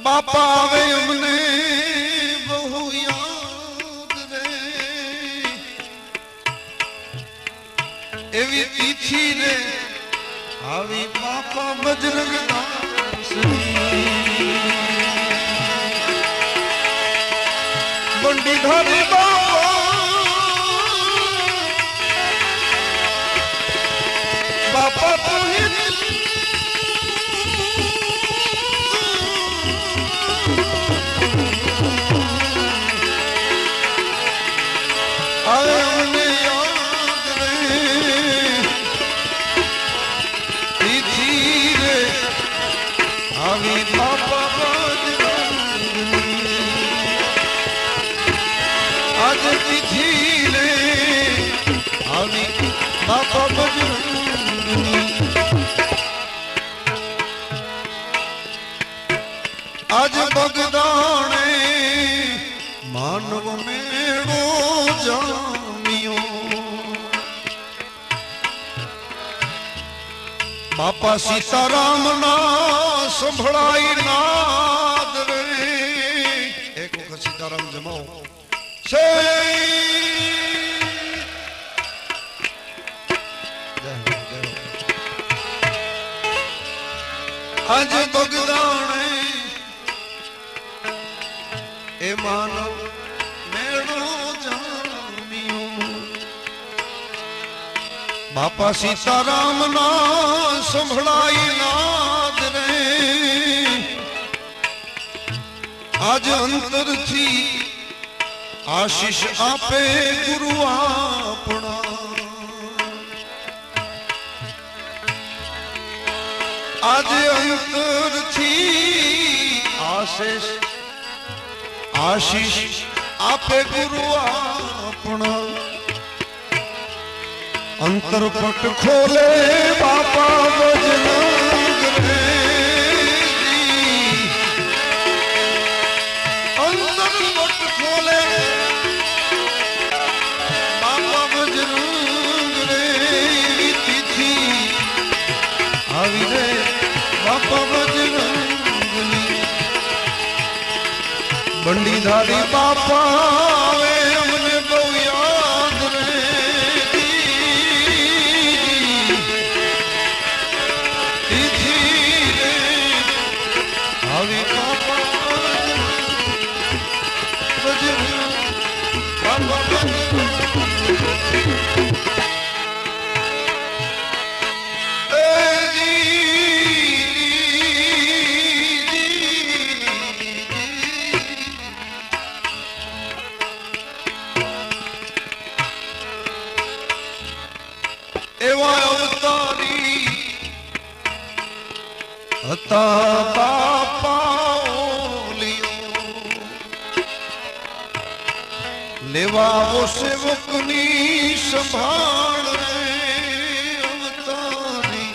બાપા આવે અમને બહુ યાદ રે એવી તિથિ રે આવી બાપા બજરંગ દાસ બંડી ધારી બાપા પૂરી आज बगदाने मानव मेड़ो जामियो बापा सीताराम ना संभळाई नाद रे एक वखत सीताराम जमाओ से आज बगदाने ए मानव मेड़ो जामियो बापा सीताराम ना संभळाई नाद रे आज अंतर थी आशीष आपे गुरु आपना आज अंतर थी आशीष आपे गुरु आपना अंतरपट खोले बापा बजरंग रे अंतरपट खोले बापा बजरंग रे तिथि आवी रे बापा बजरंग बंडी धारी बापा आवे हमने बहु याद रे तिथि रे आवी बापा बजरंग बापा लेवाओ सेवकनी संभाल रे अवतारी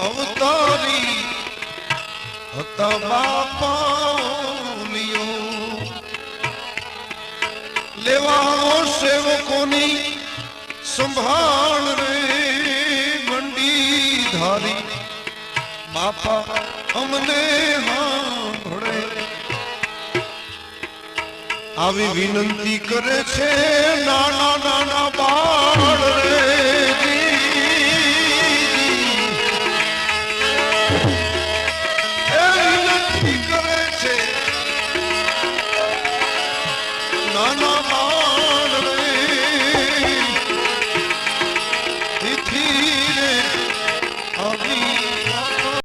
अवतारी हता बापा लियो लेवाओ सेवकोनी संभाल रे बंडी धारी बापा हमने सांभळे આવી વિનંતી કરે છે નાના નાના બાળ રે વિનંતી કરે છે નાના